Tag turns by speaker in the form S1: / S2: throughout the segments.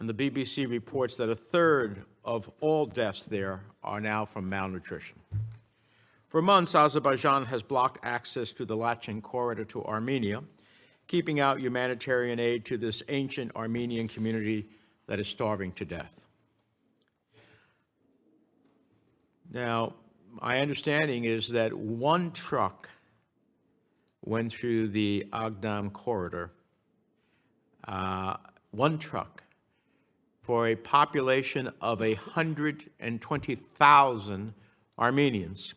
S1: and the BBC reports that a third of all deaths there are now from malnutrition. For months, Azerbaijan has blocked access to the Lachen corridor to Armenia, keeping out humanitarian aid to this ancient Armenian community that is starving to death. Now, my understanding is that one truck went through the Agdam corridor, one truck, for a population of 120,000 Armenians.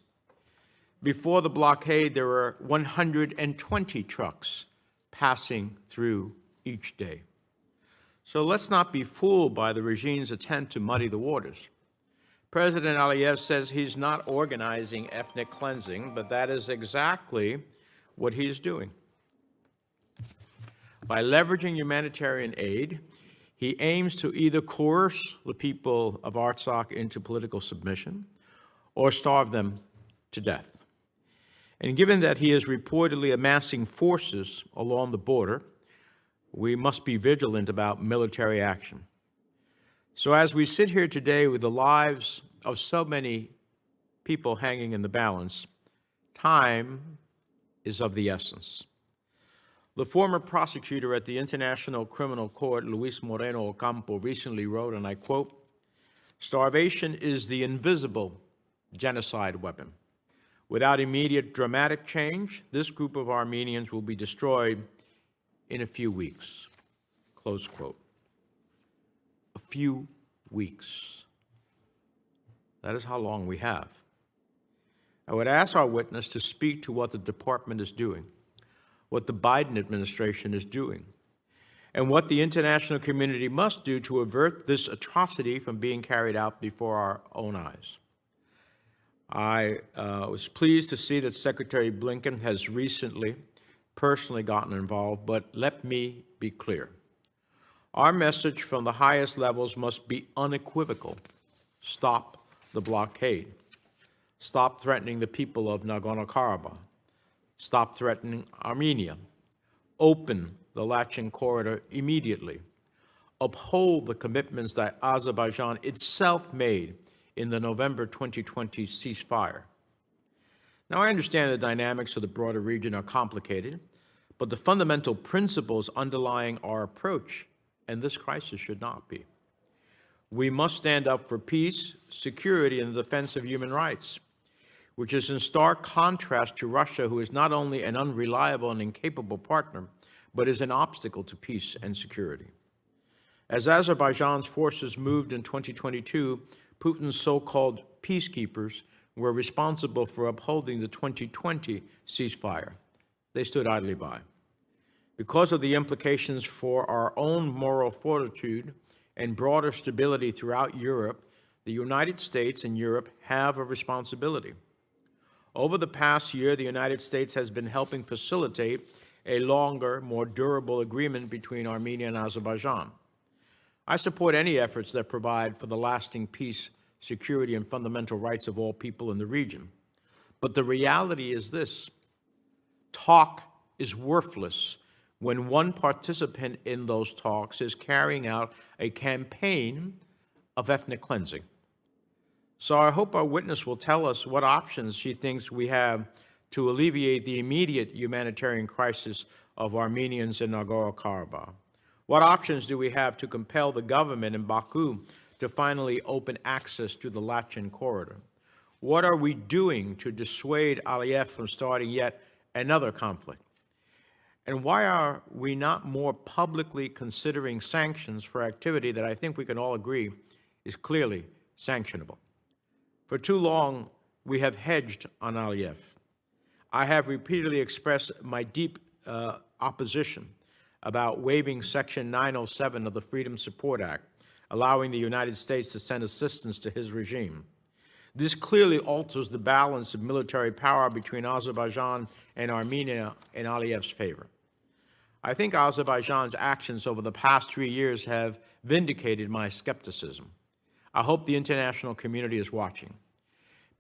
S1: Before the blockade, there were 120 trucks passing through each day. So let's not be fooled by the regime's attempt to muddy the waters. President Aliyev says he's not organizing ethnic cleansing, but that is exactly what he is doing. By leveraging humanitarian aid, he aims to either coerce the people of Artsakh into political submission or starve them to death. And given that he is reportedly amassing forces along the border, we must be vigilant about military action. So as we sit here today with the lives of so many people hanging in the balance, time is of the essence. The former prosecutor at the International Criminal Court, Luis Moreno Ocampo, recently wrote, and I quote, "Starvation is the invisible genocide weapon. Without immediate dramatic change, this group of Armenians will be destroyed in a few weeks." Close quote. A few weeks. That is how long we have. I would ask our witness to speak to what the department is doing, what the Biden administration is doing, and what the international community must do to avert this atrocity from being carried out before our own eyes. I was pleased to see that Secretary Blinken has recently personally gotten involved, but let me be clear. Our message from the highest levels must be unequivocal. Stop the blockade. Stop threatening the people of Nagorno-Karabakh. Stop threatening Armenia. Open the Lachen corridor immediately. Uphold the commitments that Azerbaijan itself made in the November 2020 ceasefire. Now, I understand the dynamics of the broader region are complicated, but the fundamental principles underlying our approach and this crisis should not be. We must stand up for peace, security, and the defense of human rights, which is in stark contrast to Russia, who is not only an unreliable and incapable partner, but is an obstacle to peace and security. As Azerbaijan's forces moved in 2022, Putin's so-called peacekeepers were responsible for upholding the 2020 ceasefire. They stood idly by. Because of the implications for our own moral fortitude and broader stability throughout Europe, the United States and Europe have a responsibility. Over the past year, the United States has been helping facilitate a longer, more durable agreement between Armenia and Azerbaijan. I support any efforts that provide for the lasting peace, security, and fundamental rights of all people in the region. But the reality is this: talk is worthless when one participant in those talks is carrying out a campaign of ethnic cleansing. So I hope our witness will tell us what options she thinks we have to alleviate the immediate humanitarian crisis of Armenians in Nagorno-Karabakh. What options do we have to compel the government in Baku to finally open access to the Lachen corridor? What are we doing to dissuade Aliyev from starting yet another conflict? And why are we not more publicly considering sanctions for activity that I think we can all agree is clearly sanctionable? For too long, we have hedged on Aliyev. I have repeatedly expressed my deep opposition about waiving Section 907 of the Freedom Support Act, allowing the United States to send assistance to his regime. This clearly alters the balance of military power between Azerbaijan and Armenia in Aliyev's favor. I think Azerbaijan's actions over the past 3 years have vindicated my skepticism. I hope the international community is watching,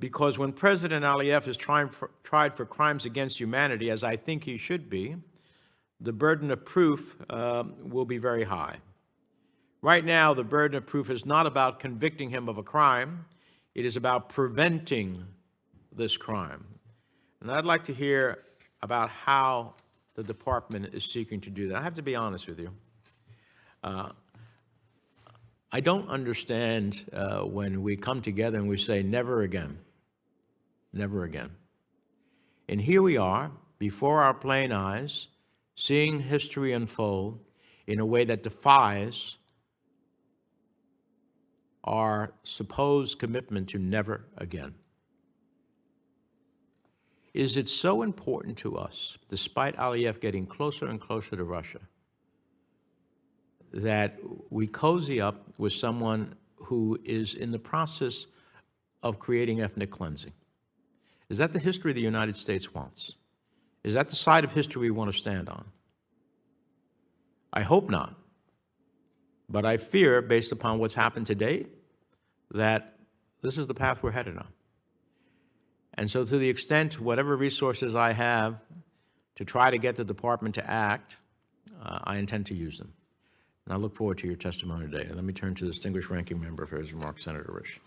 S1: because when President Aliyev is tried for crimes against humanity, as I think he should be, the burden of proof will be very high. Right now, the burden of proof is not about convicting him of a crime. It is about preventing this crime. And I'd like to hear about how the department is seeking to do that. I have to be honest with you. I don't understand when we come together and we say, never again, never again. And here we are, before our plain eyes, seeing history unfold in a way that defies our supposed commitment to never again. Is it so important to us, despite Aliyev getting closer and closer to Russia, that we cozy up with someone who is in the process of creating ethnic cleansing? Is that the history the United States wants? Is that the side of history we want to stand on? I hope not. But I fear, based upon what's happened to date, that this is the path we're headed on. And so to the extent, whatever resources I have to try to get the department to act, I intend to use them. And I look forward to your testimony today. Let me turn to the distinguished ranking member for his remarks, Senator Risch.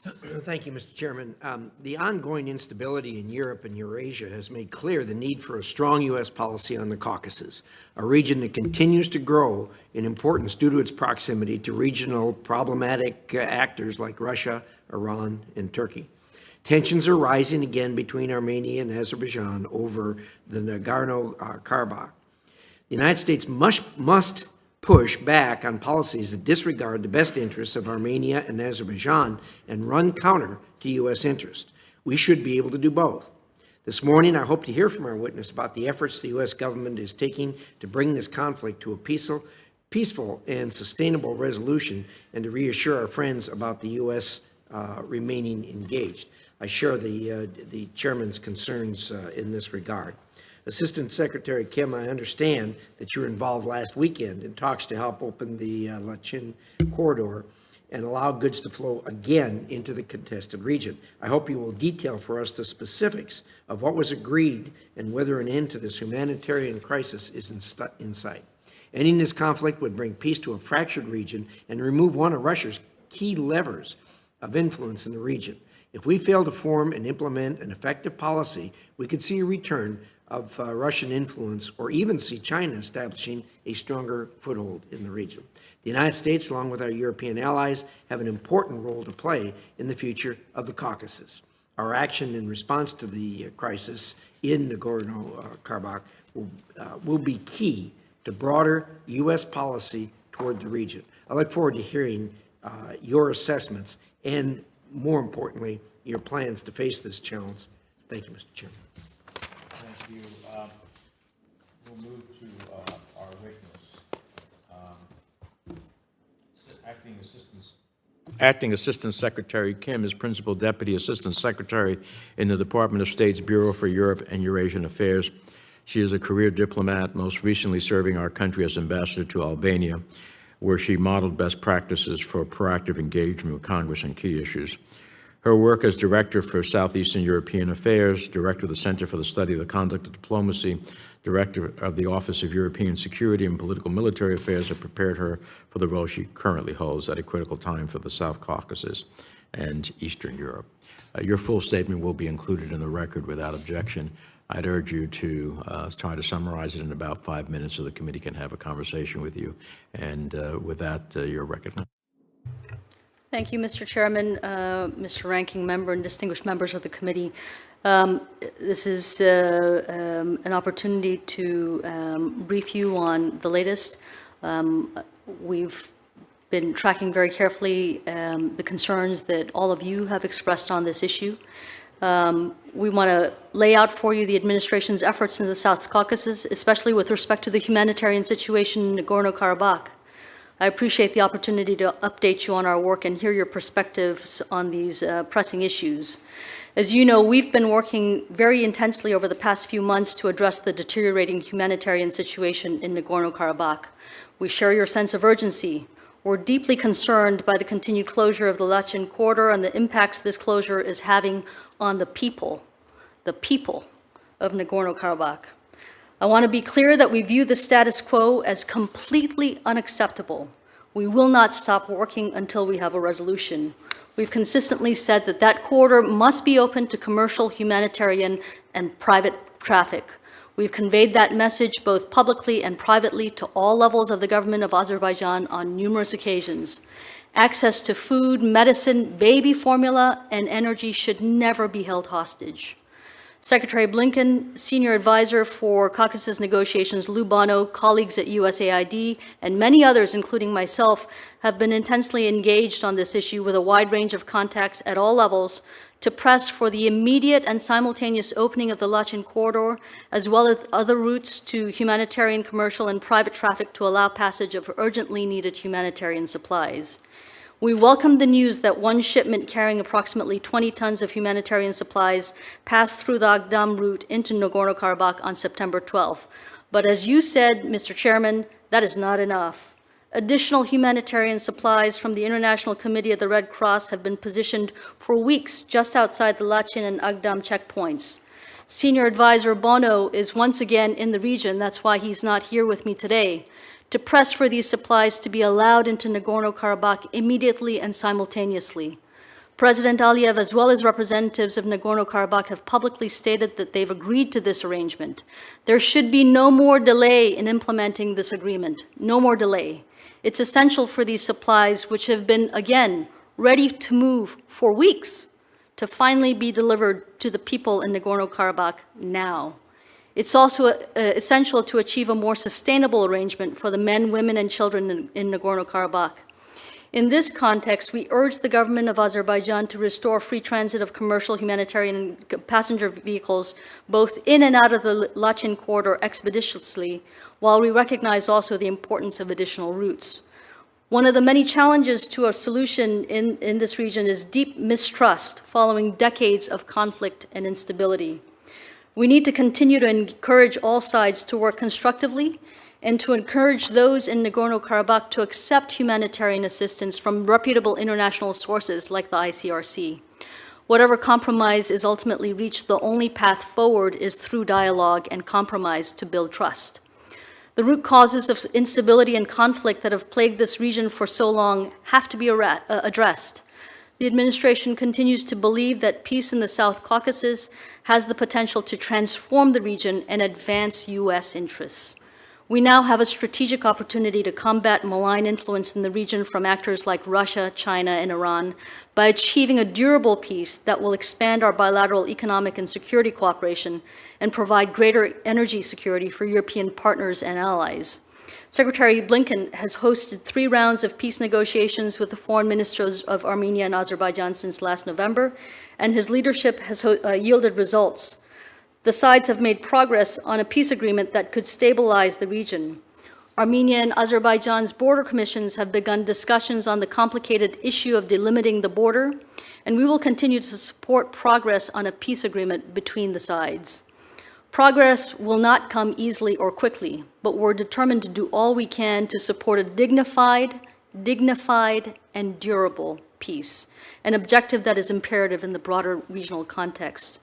S2: Thank you, Mr. Chairman. The ongoing instability in Europe and Eurasia has made clear the need for a strong U.S. policy on the Caucasus, a region that continues to grow in importance due to its proximity to regional problematic actors like Russia, Iran, and Turkey. Tensions are rising again between Armenia and Azerbaijan over the Nagorno-Karabakh. The United States must push back on policies that disregard the best interests of Armenia and Azerbaijan and run counter to U.S. interests. We should be able to do both. This morning, I hope to hear from our witness about the efforts the U.S. government is taking to bring this conflict to a peaceful and sustainable resolution, and to reassure our friends about the U.S. Remaining engaged. I share the chairman's concerns in this regard. Assistant Secretary Kim, I understand that you were involved last weekend in talks to help open the Lachin corridor and allow goods to flow again into the contested region. I hope you will detail for us the specifics of what was agreed and whether an end to this humanitarian crisis is in sight. Ending this conflict would bring peace to a fractured region and remove one of Russia's key levers of influence in the region. If we fail to form and implement an effective policy, we could see a return of Russian influence, or even see China establishing a stronger foothold in the region. The United States, along with our European allies, have an important role to play in the future of the Caucasus. Our action in response to the crisis in Nagorno-Karabakh will be key to broader U.S. policy toward the region. I look forward to hearing your assessments and, more importantly, your plans to face this challenge. Thank you, Mr. Chairman.
S1: Thank you. We'll move to our witness. Acting Assistant Secretary Kim is Principal Deputy Assistant Secretary in the Department of State's Bureau for Europe and Eurasian Affairs. She is a career diplomat, most recently serving our country as ambassador to Albania, where she modeled best practices for proactive engagement with Congress on key issues. Her work as Director for Southeastern European Affairs, Director of the Center for the Study of the Conduct of Diplomacy, Director of the Office of European Security and Political Military Affairs have prepared her for the role she currently holds at a critical time for the South Caucasus and Eastern Europe. Your full statement will be included in the record without objection. I'd urge you to try to summarize it in about 5 minutes so the committee can have a conversation with you. And with that, you're recognized.
S3: Thank you, Mr. Chairman, Mr. Ranking Member, and distinguished members of the committee. This is an opportunity to brief you on the latest. We've been tracking very carefully the concerns that all of you have expressed on this issue. We want to lay out for you the administration's efforts in the South Caucasus, especially with respect to the humanitarian situation in Nagorno-Karabakh. I appreciate the opportunity to update you on our work and hear your perspectives on these pressing issues. As you know, we've been working very intensely over the past few months to address the deteriorating humanitarian situation in Nagorno-Karabakh. We share your sense of urgency. We're deeply concerned by the continued closure of the Lachin corridor and the impacts this closure is having on the people of Nagorno-Karabakh. I want to be clear that we view the status quo as completely unacceptable. We will not stop working until we have a resolution. We've consistently said that that corridor must be open to commercial, humanitarian, and private traffic. We've conveyed that message both publicly and privately to all levels of the government of Azerbaijan on numerous occasions. Access to food, medicine, baby formula, and energy should never be held hostage. Secretary Blinken, Senior Advisor for Caucasus Negotiations Lou Bono, colleagues at USAID, and many others, including myself, have been intensely engaged on this issue with a wide range of contacts at all levels to press for the immediate and simultaneous opening of the Lachin corridor, as well as other routes to humanitarian, commercial, and private traffic to allow passage of urgently needed humanitarian supplies. We welcome the news that one shipment carrying approximately 20 tons of humanitarian supplies passed through the Agdam route into Nagorno-Karabakh on September 12th. But as you said, Mr. Chairman, that is not enough. Additional humanitarian supplies from the International Committee of the Red Cross have been positioned for weeks just outside the Lachin and Agdam checkpoints. Senior Advisor Bono is once again in the region, that's why he's not here with me today, to press for these supplies to be allowed into Nagorno-Karabakh immediately and simultaneously. President Aliyev, as well as representatives of Nagorno-Karabakh, have publicly stated that they've agreed to this arrangement. There should be no more delay in implementing this agreement, no more delay. It's essential for these supplies, which have been, again, ready to move for weeks, to finally be delivered to the people in Nagorno-Karabakh now. It's also essential to achieve a more sustainable arrangement for the men, women, and children in Nagorno-Karabakh. In this context, we urge the government of Azerbaijan to restore free transit of commercial, humanitarian, and passenger vehicles, both in and out of the Lachin corridor expeditiously, while we recognize also the importance of additional routes. One of the many challenges to a solution in this region is deep mistrust following decades of conflict and instability. We need to continue to encourage all sides to work constructively and to encourage those in Nagorno-Karabakh to accept humanitarian assistance from reputable international sources like the ICRC. Whatever compromise is ultimately reached, the only path forward is through dialogue and compromise to build trust. The root causes of instability and conflict that have plagued this region for so long have to be addressed. The administration continues to believe that peace in the South Caucasus has the potential to transform the region and advance U.S. interests. We now have a strategic opportunity to combat malign influence in the region from actors like Russia, China, and Iran by achieving a durable peace that will expand our bilateral economic and security cooperation and provide greater energy security for European partners and allies. Secretary Blinken has hosted 3 rounds of peace negotiations with the foreign ministers of Armenia and Azerbaijan since last November, and his leadership has yielded results. The sides have made progress on a peace agreement that could stabilize the region. Armenia and Azerbaijan's border commissions have begun discussions on the complicated issue of delimiting the border, and we will continue to support progress on a peace agreement between the sides. Progress will not come easily or quickly, but we're determined to do all we can to support a dignified, and durable peace, an objective that is imperative in the broader regional context.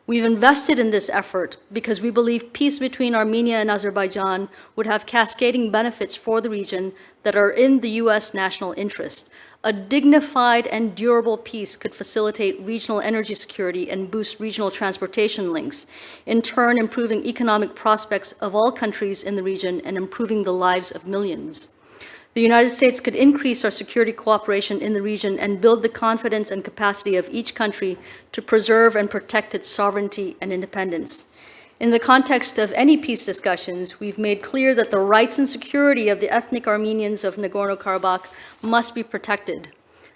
S3: We've invested in this effort because we believe peace between Armenia and Azerbaijan would have cascading benefits for the region that are in the U.S. national interest. A dignified and durable peace could facilitate regional energy security and boost regional transportation links, in turn improving economic prospects of all countries in the region and improving the lives of millions. The United States could increase our security cooperation in the region and build the confidence and capacity of each country to preserve and protect its sovereignty and independence. In the context of any peace discussions, we've made clear that the rights and security of the ethnic Armenians of Nagorno-Karabakh must be protected.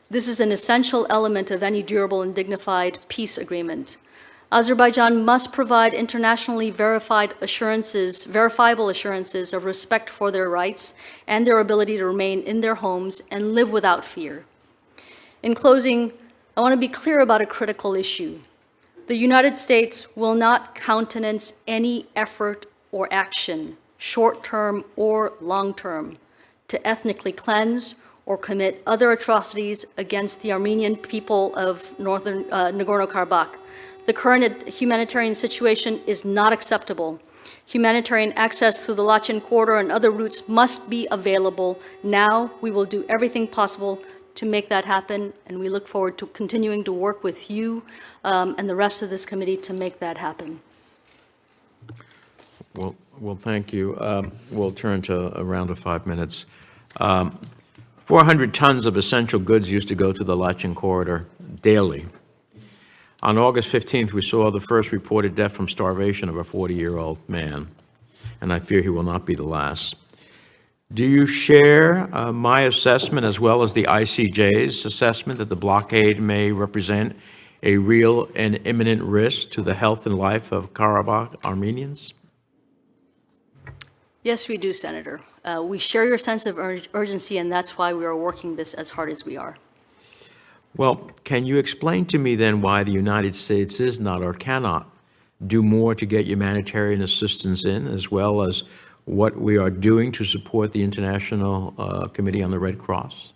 S3: This is an essential element of any durable and dignified peace agreement. Azerbaijan must provide internationally verifiable assurances of respect for their rights and their ability to remain in their homes and live without fear. In closing, I want to be clear about a critical issue. The United States will not countenance any effort or action, short-term or long-term, to ethnically cleanse or commit other atrocities against the Armenian people of northern Nagorno-Karabakh. The current humanitarian situation is not acceptable. Humanitarian access through the Lachin corridor and other routes must be available now. We will do everything possible to make that happen, and we look forward to continuing to work with you and the rest of this committee to make that happen.
S1: Well, thank you. We'll turn to a round of 5 minutes. 400 tons of essential goods used to go to the Lachin corridor daily. On August 15th, we saw the first reported death from starvation of a 40-year-old man, and I fear he will not be the last. Do you share my assessment as well as the ICJ's assessment that the blockade may represent a real and imminent risk to the health and life of Karabakh Armenians?
S3: Yes, we do, Senator. We share your sense of urgency, and that's why we are working this as hard as we are.
S1: Well, can you explain to me then why the United States is not or cannot do more to get humanitarian assistance in, as well as what we are doing to support the International Committee on the Red Cross?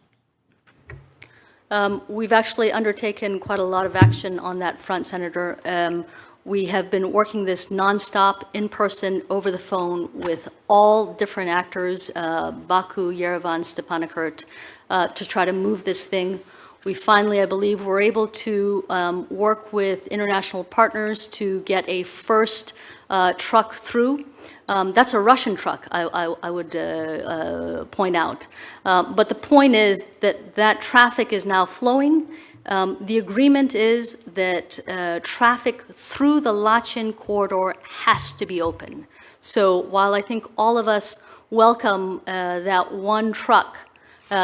S3: We've actually undertaken quite a lot of action on that front, Senator. We have been working this nonstop, in person, over the phone with all different actors, Baku, Yerevan, Stepanakert, to try to move this thing. We finally, I believe, were able to work with international partners to get a first truck through. That's a Russian truck, I would point out. But the point is that that traffic is now flowing. The agreement is that traffic through the Lachin corridor has to be open. So while I think all of us welcome that one truck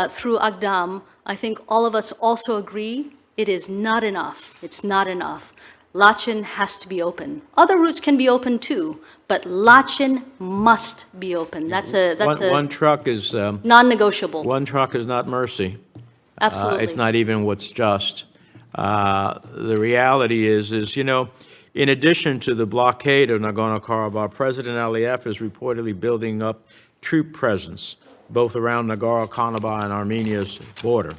S3: through Agdam, I think all of us also agree it is not enough. It's not enough. Lachin has to be open. Other routes can be open too, but Lachin must be open. That's
S1: one truck is
S3: non-negotiable.
S1: One truck is not mercy.
S3: Absolutely.
S1: It's not even what's just. The reality is, you know, in addition to the blockade of Nagorno-Karabakh, President Aliyev is reportedly building up troop presence both around Nagorno-Karabakh and Armenia's border.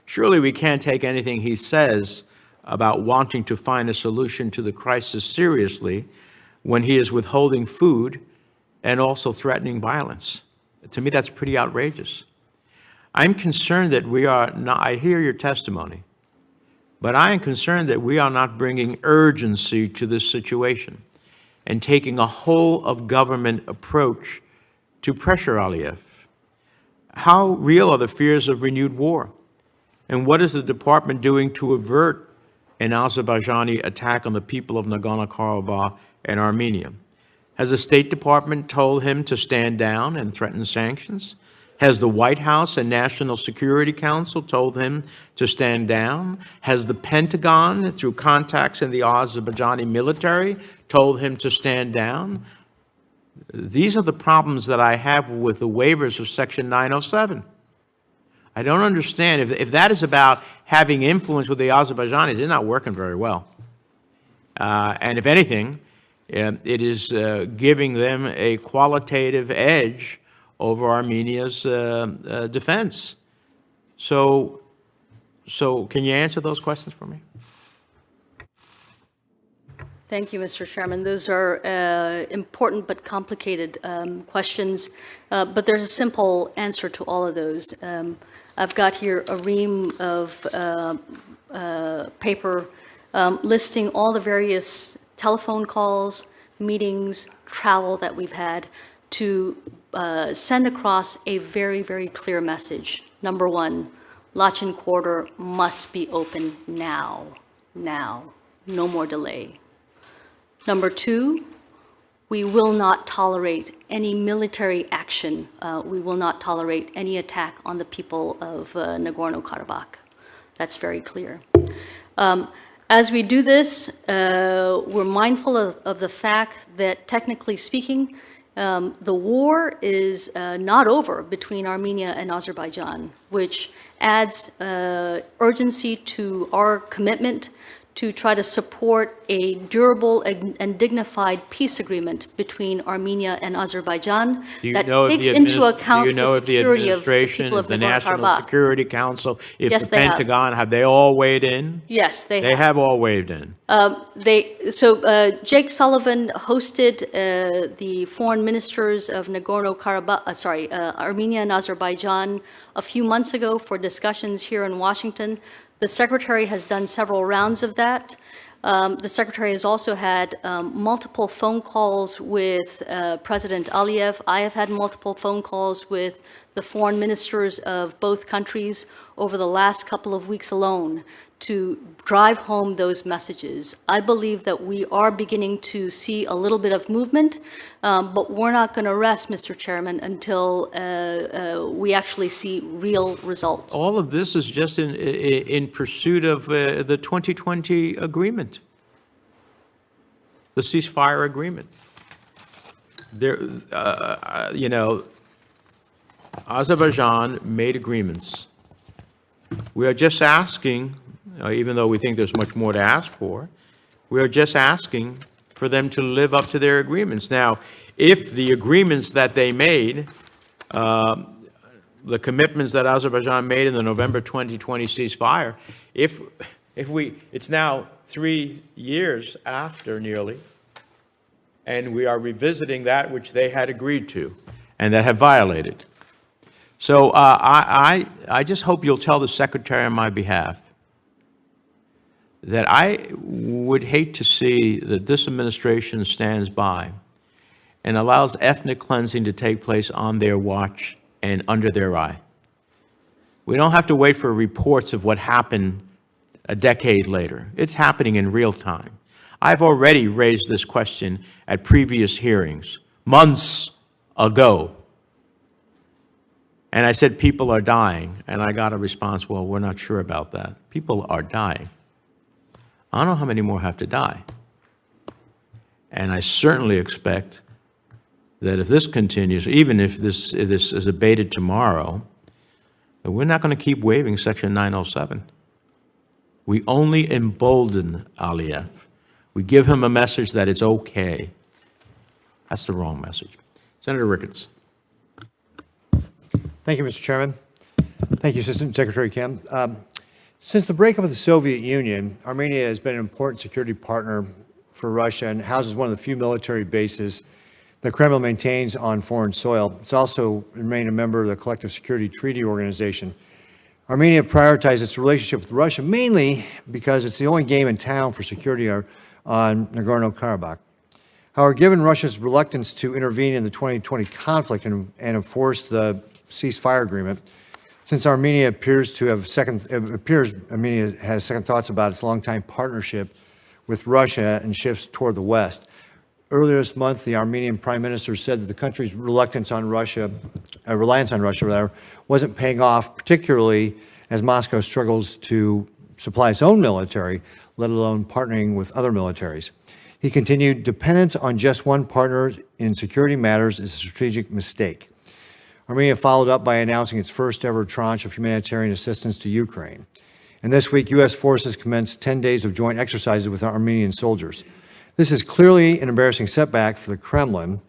S1: Surely we can't take anything he says about wanting to find a solution to the crisis seriously when he is withholding food and also threatening violence. To me, that's pretty outrageous. I'm concerned that we are not, I hear your testimony, but I am concerned that we are not bringing urgency to this situation and taking a whole of government approach to pressure Aliyev. How real are the fears of renewed war? And what is the department doing to avert an Azerbaijani attack on the people of Nagorno-Karabakh and Armenia? Has the State Department told him to stand down and threaten sanctions? Has the White House and National Security Council told him to stand down? Has the Pentagon, through contacts in the Azerbaijani military, told him to stand down? These are the problems that I have with the waivers of Section 907. I don't understand. If that is about having influence with the Azerbaijanis, they're not working very well. And if anything, it is giving them a qualitative edge over Armenia's defense. So can you answer those questions for me?
S3: Thank you, Mr. Chairman. Those are important but complicated questions, but there's a simple answer to all of those. I've got here a ream of paper listing all the various telephone calls, meetings, travel that we've had to send across a very, very clear message. Number one, Lachin corridor must be open now, no more delay. Number two, we will not tolerate any military action. We will not tolerate any attack on the people of Nagorno-Karabakh. That's very clear. As we do this, we're mindful of the fact that, technically speaking, the war is not over between Armenia and Azerbaijan, which adds urgency to our commitment to try to support a durable and dignified peace agreement between Armenia and Azerbaijan that takes into account the security of the people of
S1: the
S3: Nagorno-Karabakh.
S1: National Security Council, if
S3: Yes,
S1: the Pentagon, have they all weighed in?
S3: Yes, they have.
S1: They have all weighed in.
S3: Jake Sullivan hosted the foreign ministers of Nagorno-Karabakh, Armenia and Azerbaijan a few months ago for discussions here in Washington. The Secretary has done several rounds of that. The Secretary has also had multiple phone calls with President Aliyev. I have had multiple phone calls with the foreign ministers of both countries over the last couple of weeks alone to drive home those messages. I believe that we are beginning to see a little bit of movement, but we're not going to rest, Mr. Chairman, until we actually see real results.
S1: All of this is just in pursuit of the 2020 agreement, the ceasefire agreement. There, Azerbaijan made agreements. We are just asking, even though we think there's much more to ask for, we are just asking for them to live up to their agreements. Now, if the agreements that they made, the commitments that Azerbaijan made in the November 2020 ceasefire, it's now 3 years after nearly, and we are revisiting that which they had agreed to and that have violated. So I just hope you'll tell the Secretary on my behalf that I would hate to see that this administration stands by and allows ethnic cleansing to take place on their watch and under their eye. We don't have to wait for reports of what happened a decade later. It's happening in real time. I've already raised this question at previous hearings months ago. And I said, people are dying. And I got a response, well, we're not sure about that. People are dying. I don't know how many more have to die. And I certainly expect that if this continues, even if this is abated tomorrow, that we're not going to keep waiving Section 907. We only embolden Aliyev. We give him a message that it's okay. That's the wrong message. Senator Ricketts.
S4: Thank you, Mr. Chairman. Thank you, Assistant Secretary Kim. Since the breakup of the Soviet Union, Armenia has been an important security partner for Russia and houses one of the few military bases the Kremlin maintains on foreign soil. It's also remained a member of the Collective Security Treaty Organization. Armenia prioritizes its relationship with Russia mainly because it's the only game in town for security on Nagorno-Karabakh. However, given Russia's reluctance to intervene in the 2020 conflict and enforce the ceasefire agreement, since Armenia Armenia has second thoughts about its longtime partnership with Russia and shifts toward the West. Earlier this month, the Armenian Prime Minister said that the country's reliance on Russia, wasn't paying off, particularly as Moscow struggles to supply its own military, let alone partnering with other militaries. He continued, dependence on just one partner in security matters is a strategic mistake. Armenia followed up by announcing its first ever tranche of humanitarian assistance to Ukraine. And this week, U.S. forces commenced 10 days of joint exercises with Armenian soldiers. This is clearly an embarrassing setback for the Kremlin,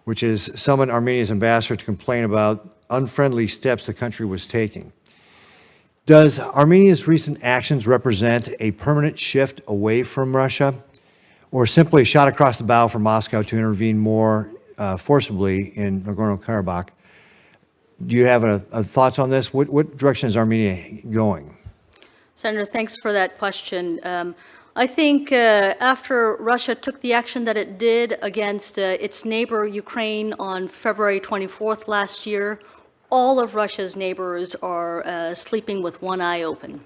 S4: which has summoned Armenia's ambassador to complain about unfriendly steps the country was taking. Does Armenia's recent actions represent a permanent shift away from Russia, or simply a shot across the bow for Moscow to intervene more forcibly in Nagorno-Karabakh? Do you have thoughts on this? What direction is Armenia going?
S3: Senator, thanks for that question. I think after Russia took the action that it did against its neighbor Ukraine on February 24th last year, all of Russia's neighbors are sleeping with one eye open,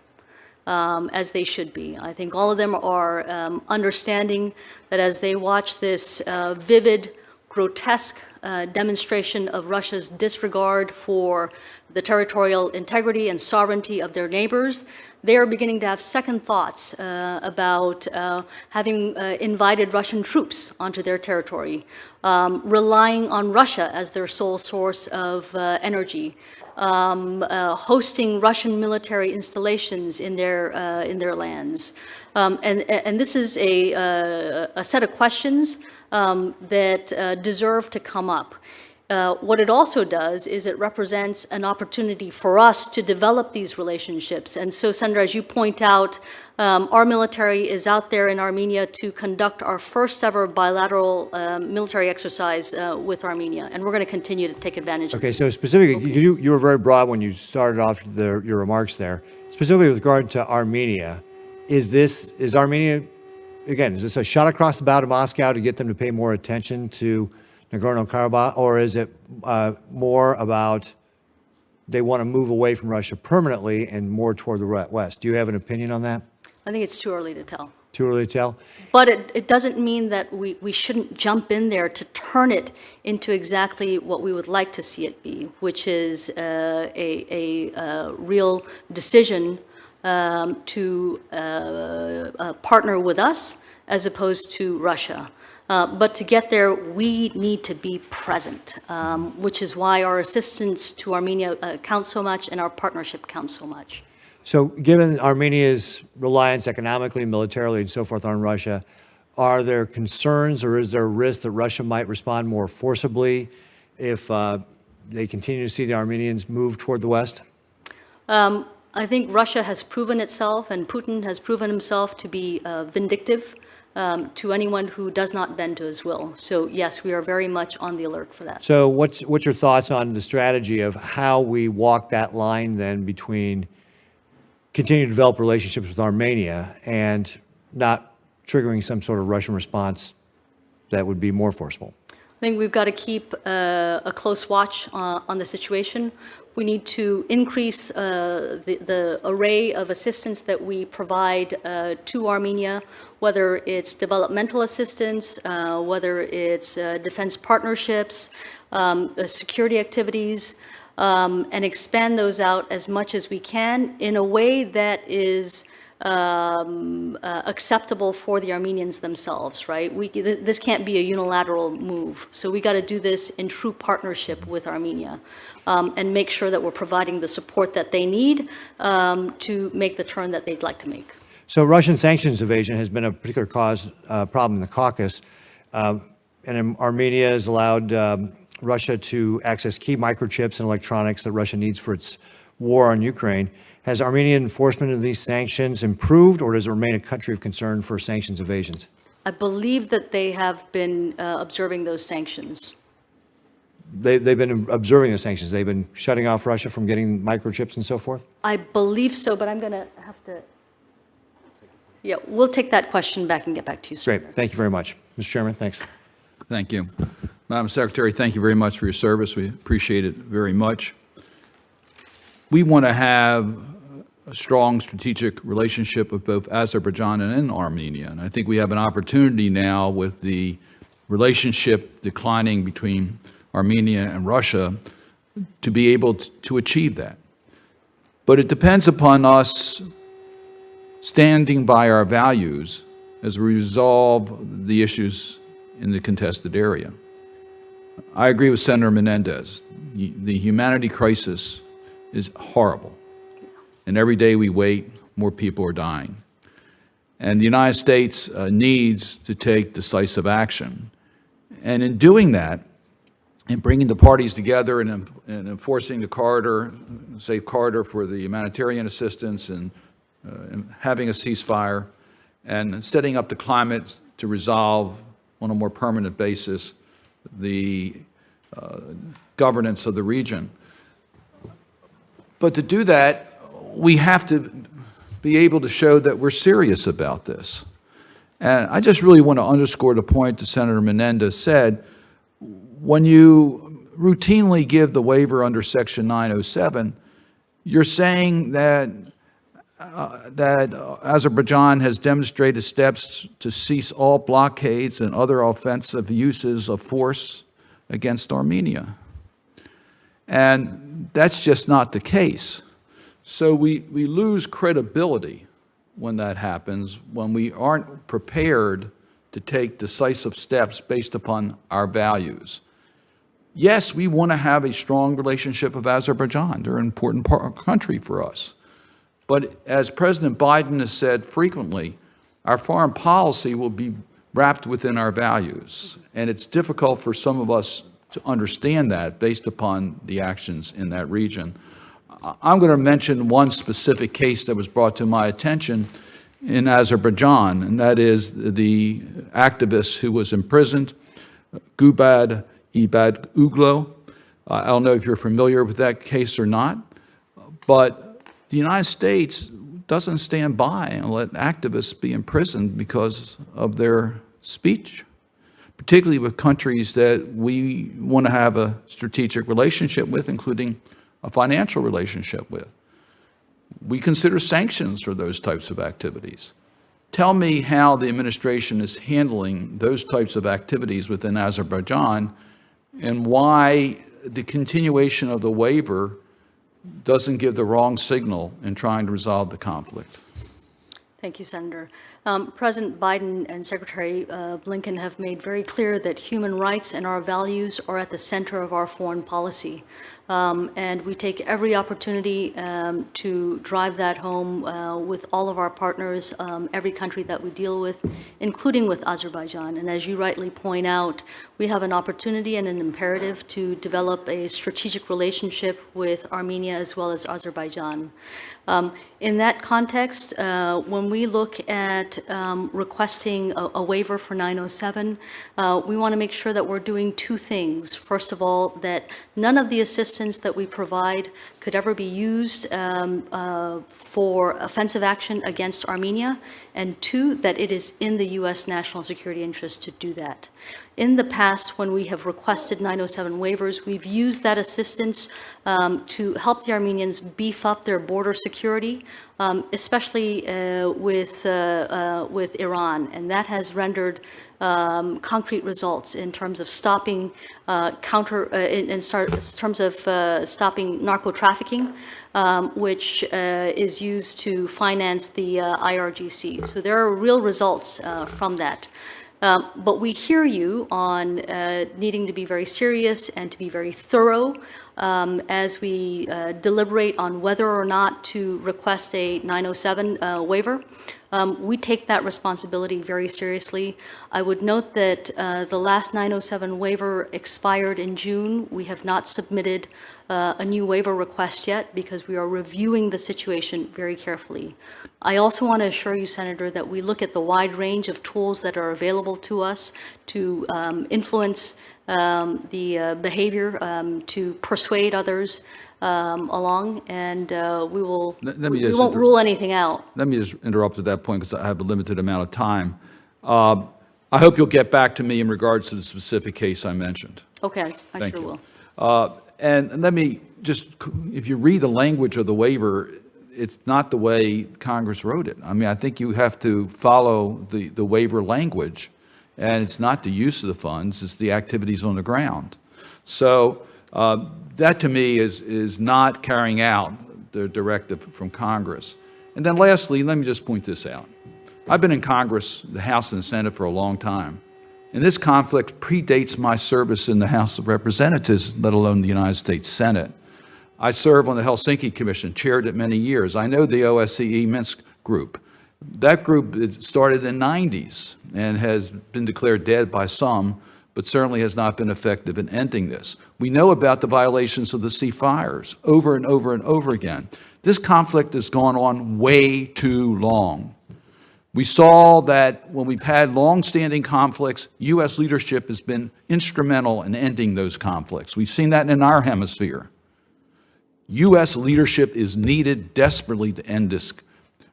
S3: as they should be. I think all of them are understanding that as they watch this vivid grotesque demonstration of Russia's disregard for the territorial integrity and sovereignty of their neighbors, they are beginning to have second thoughts about having invited Russian troops onto their territory, relying on Russia as their sole source of energy, hosting Russian military installations in their lands. And this is a set of questions that deserve to come up. What it also does is it represents an opportunity for us to develop these relationships. And so, Senator, as you point out, our military is out there in Armenia to conduct our first ever bilateral military exercise with Armenia, and we're going to continue to take advantage of it.
S4: Okay, so specifically, you were very broad when you started off your remarks there. Specifically with regard to Armenia, is Armenia, again, is this a shot across the bow to Moscow to get them to pay more attention to Nagorno-Karabakh, or is it more about they want to move away from Russia permanently and more toward the west? Do you have an opinion on that?
S3: I think it's too early to tell.
S4: Too early to tell?
S3: But it doesn't mean that we shouldn't jump in there to turn it into exactly what we would like to see it be, which is a real decision to partner with us as opposed to Russia. But to get there, we need to be present, which is why our assistance to Armenia counts so much and our partnership counts so much.
S4: So given Armenia's reliance economically, militarily, and so forth on Russia, are there concerns or is there a risk that Russia might respond more forcibly if they continue to see the Armenians move toward the west?
S3: I think Russia has proven itself and Putin has proven himself to be vindictive to anyone who does not bend to his will. So yes, we are very much on the alert for that.
S4: So what's your thoughts on the strategy of how we walk that line then between continue to develop relationships with Armenia and not triggering some sort of Russian response that would be more forceful?
S3: I think we've got to keep a close watch on the situation. We need to increase the array of assistance that we provide to Armenia, whether it's developmental assistance, whether it's defense partnerships, security activities, and expand those out as much as we can in a way that is acceptable for the Armenians themselves, right? This can't be a unilateral move. So we got to do this in true partnership with Armenia and make sure that we're providing the support that they need to make the turn that they'd like to make.
S4: So Russian sanctions evasion has been a particular problem in the Caucasus. And Armenia has allowed Russia to access key microchips and electronics that Russia needs for its war on Ukraine. Has Armenian enforcement of these sanctions improved, or does it remain a country of concern for sanctions evasions?
S3: I believe that they have been observing those sanctions.
S4: They've been observing the sanctions. They've been shutting off Russia from getting microchips and so forth?
S3: I believe so, but I'm going to have to... Yeah, we'll take that question back and get back to you, sir.
S4: Great. Thank you very much. Mr. Chairman, thanks.
S5: Thank you. Madam Secretary, thank you very much for your service. We appreciate it very much. We want to have a strong strategic relationship with both Azerbaijan and Armenia. And I think we have an opportunity now with the relationship declining between Armenia and Russia to be able to achieve that. But it depends upon us standing by our values as we resolve the issues in the contested area. I agree with Senator Menendez. The humanity crisis is horrible. And every day we wait, more people are dying. And the United States needs to take decisive action. And in doing that, in bringing the parties together and enforcing the corridor, safe corridor for the humanitarian assistance and having a ceasefire and setting up the climate to resolve on a more permanent basis the governance of the region. But to do that, we have to be able to show that we're serious about this. And I just really want to underscore the point that Senator Menendez said. When you routinely give the waiver under Section 907, you're saying that Azerbaijan has demonstrated steps to cease all blockades and other offensive uses of force against Armenia. And that's just not the case. So we lose credibility when that happens, when we aren't prepared to take decisive steps based upon our values. Yes, we want to have a strong relationship with Azerbaijan. They're an important country for us. But as President Biden has said frequently, our foreign policy will be wrapped within our values. And it's difficult for some of us to understand that based upon the actions in that region. I'm going to mention one specific case that was brought to my attention in Azerbaijan, and that is the activist who was imprisoned, Gubad Ibad Uglo. I don't know if you're familiar with that case or not, but the United States doesn't stand by and let activists be imprisoned because of their speech, particularly with countries that we want to have a strategic relationship with, including a financial relationship with. We consider sanctions for those types of activities. Tell me how the administration is handling those types of activities within Azerbaijan and why the continuation of the waiver doesn't give the wrong signal in trying to resolve the conflict.
S3: Thank you, Senator. President Biden and Secretary Blinken have made very clear that human rights and our values are at the center of our foreign policy. And we take every opportunity to drive that home with all of our partners, every country that we deal with, including with Azerbaijan. And as you rightly point out, we have an opportunity and an imperative to develop a strategic relationship with Armenia as well as Azerbaijan. In that context, when we look at requesting a waiver for 907, we want to make sure that we're doing two things. First of all, that none of the assistance that we provide could ever be used for offensive action against Armenia, and two, that it is in the U.S. national security interest to do that. In the past, when we have requested 907 waivers, we've used that assistance to help the Armenians beef up their border security, especially with Iran, and that has rendered concrete results in terms of stopping stopping narco trafficking, which is used to finance the IRGC. So there are real results from that. But we hear you on needing to be very serious and to be very thorough as we deliberate on whether or not to request a 907 waiver. We take that responsibility very seriously. I would note that the last 907 waiver expired in June. We have not submitted a new waiver request yet because we are reviewing the situation very carefully. I also want to assure you, Senator, that we look at the wide range of tools that are available to us to influence the behavior, to persuade others along, and we won't rule anything out.
S5: Let me just interrupt at that point because I have a limited amount of time. I hope you'll get back to me in regards to the specific case I mentioned.
S3: Okay, I
S5: Thank
S3: sure
S5: you.
S3: will.
S5: And let me just, if you read the language of the waiver, it's not the way Congress wrote it. I mean, I think you have to follow the waiver language, and it's not the use of the funds, it's the activities on the ground. So that to me is not carrying out the directive from Congress. And then lastly, let me just point this out. I've been in Congress, the House and the Senate for a long time. And this conflict predates my service in the House of Representatives, let alone the United States Senate. I serve on the Helsinki Commission, chaired it many years. I know the OSCE Minsk group. That group started in the 90s and has been declared dead by some, but certainly has not been effective in ending this. We know about the violations of the ceasefires over and over and over again. This conflict has gone on way too long. We saw that when we've had long-standing conflicts, U.S. leadership has been instrumental in ending those conflicts. We've seen that in our hemisphere. U.S. leadership is needed desperately to end this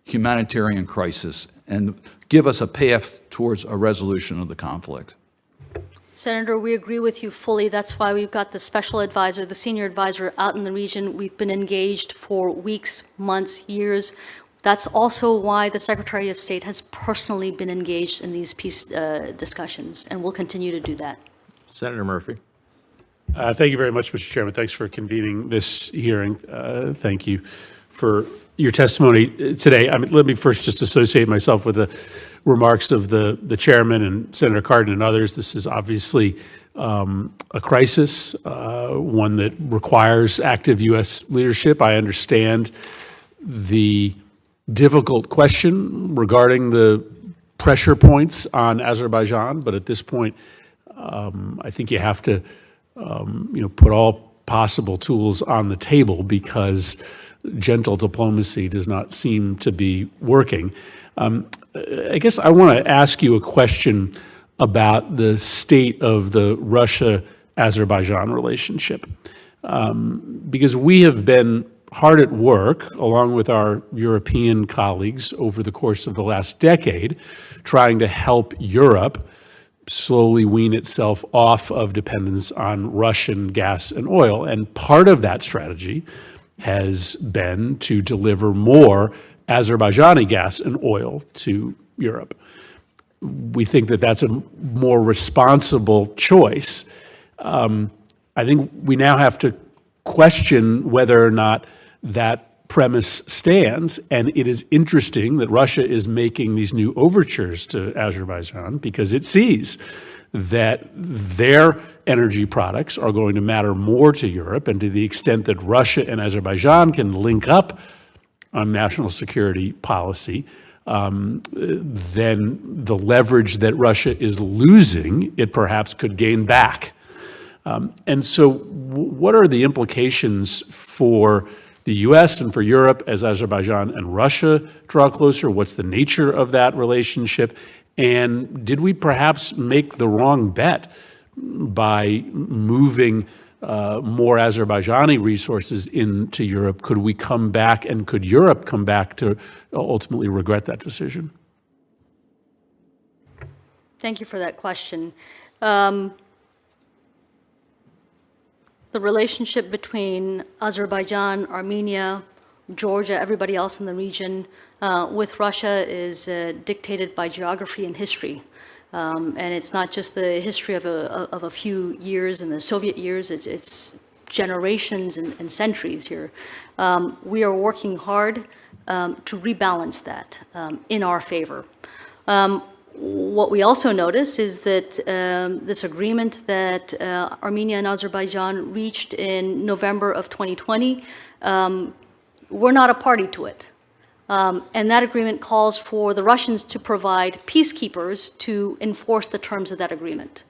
S5: humanitarian crisis and give us a path towards a resolution of the conflict.
S3: Senator, we agree with you fully. That's why we've got the special advisor, the senior advisor out in the region. We've been engaged for weeks, months, years. That's also why the Secretary of State has personally been engaged in these peace discussions, and will continue to do that.
S1: Senator Murphy.
S6: Thank you very much, Mr. Chairman. Thanks for convening this hearing. Thank you for your testimony today. Let me first just associate myself with the remarks of the chairman and Senator Cardin and others. This is obviously a crisis, one that requires active U.S. leadership. I understand the difficult question regarding the pressure points on Azerbaijan, but at this point, I think you have to put all possible tools on the table because gentle diplomacy does not seem to be working. I guess I want to ask you a question about the state of the Russia-Azerbaijan relationship, because we have been hard at work, along with our European colleagues, over the course of the last decade, trying to help Europe slowly wean itself off of dependence on Russian gas and oil. And part of that strategy has been to deliver more Azerbaijani gas and oil to Europe. We think that that's a more responsible choice. I think we now have to question whether or not that premise stands, and it is interesting that Russia is making these new overtures to Azerbaijan because it sees that their energy products are going to matter more to Europe, and to the extent that Russia and Azerbaijan can link up on national security policy, then the leverage that Russia is losing, it perhaps could gain back. And so what are the implications for the U.S. and for Europe as Azerbaijan and Russia draw closer? What's the nature of that relationship? And did we perhaps make the wrong bet by moving more Azerbaijani resources into Europe? Could we come back, and could Europe come back to ultimately regret that decision?
S3: Thank you for that question. The relationship between Azerbaijan, Armenia, Georgia, everybody else in the region with Russia is dictated by geography and history. And it's not just the history of a few years in the Soviet years, it's generations and centuries here. We are working hard to rebalance that in our favor. What we also notice is that this agreement that Armenia and Azerbaijan reached in November of 2020, we're not a party to it. And that agreement calls for the Russians to provide peacekeepers to enforce the terms of that agreement.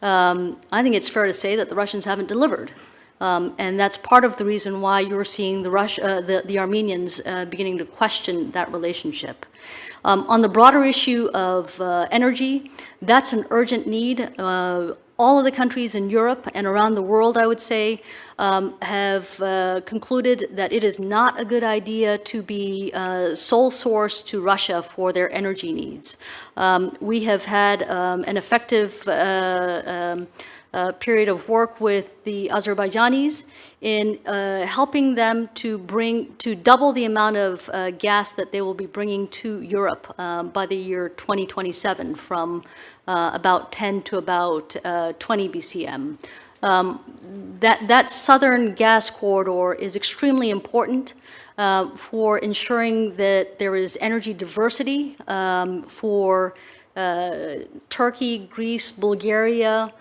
S3: I think it's fair to say that the Russians haven't delivered. And that's part of the reason why you're seeing the Armenians beginning to question that relationship. On the broader issue of energy, that's an urgent need. All of the countries in Europe and around the world, I would say, have concluded that it is not a good idea to be sole source to Russia for their energy needs. We have had an effective period of work with the Azerbaijanis in helping them to double the amount of gas that they will be bringing to Europe by the year 2027, from about 10 to about 20 BCM. That southern gas corridor is extremely important for ensuring that there is energy diversity for Turkey, Greece, Bulgaria,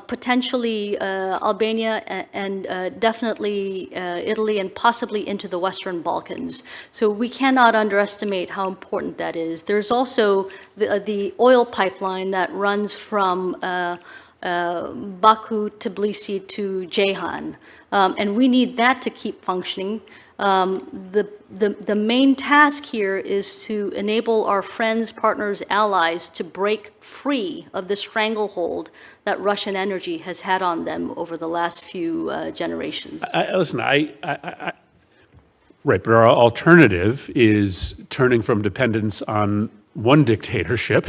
S3: potentially Albania, and definitely Italy, and possibly into the Western Balkans. So we cannot underestimate how important that is. There's also the oil pipeline that runs from Baku, Tbilisi to Ceyhan, and we need that to keep functioning. The main task here is to enable our friends, partners, allies to break free of the stranglehold that Russian energy has had on them over the last few generations.
S6: Right, but our alternative is turning from dependence on one dictatorship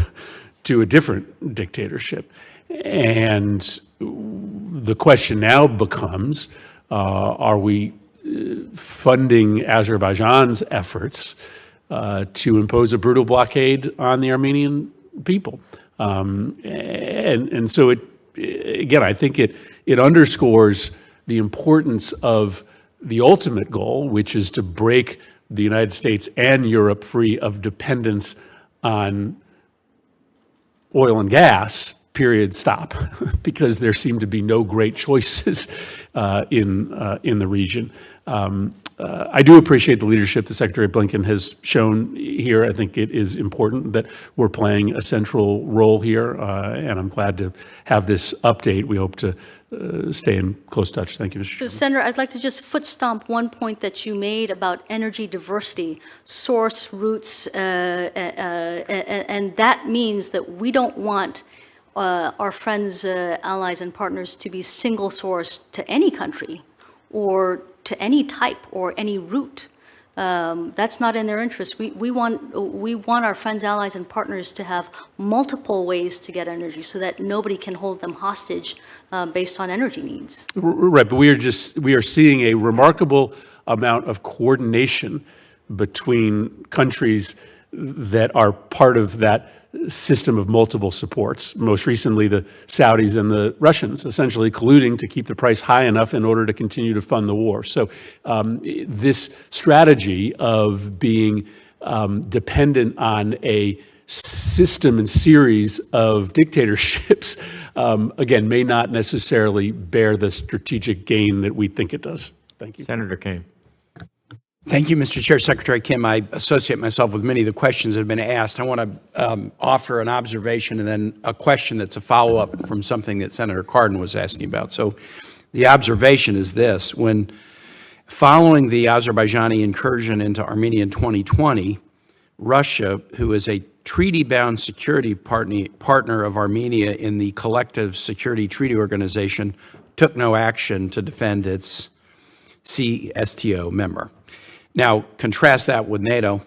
S6: to a different dictatorship. And the question now becomes, are we funding Azerbaijan's efforts to impose a brutal blockade on the Armenian people? And so again, I think it underscores the importance of the ultimate goal, which is to break the United States and Europe free of dependence on oil and gas, period, stop, because there seem to be no great choices in the region. I do appreciate the leadership that Secretary Blinken has shown here. I think it is important that we're playing a central role here, and I'm glad to have this update. We hope to stay in close touch. Thank you, Mr. Chairman.
S3: So, Senator, I'd like to just foot stomp one point that you made about energy diversity, source, routes, and that means that we don't want our friends, allies, and partners to be single source to any country or to any type or any route. That's not in their interest. We want our friends, allies, and partners to have multiple ways to get energy so that nobody can hold them hostage based on energy needs.
S6: Right, but we are seeing a remarkable amount of coordination between countries that are part of that system of multiple supports. Most recently, the Saudis and the Russians essentially colluding to keep the price high enough in order to continue to fund the war. So this strategy of being dependent on a system and series of dictatorships, again, may not necessarily bear the strategic gain that we think it does. Thank you.
S1: Senator Kaine.
S7: Thank you, Mr. Chair. Secretary Kim, I associate myself with many of the questions that have been asked. I want to offer an observation and then a question that's a follow-up from something that Senator Cardin was asking about. So the observation is this: when following the Azerbaijani incursion into Armenia in 2020, Russia, who is a treaty-bound security partner of Armenia in the Collective Security Treaty Organization, took no action to defend its CSTO member. Now, contrast that with NATO.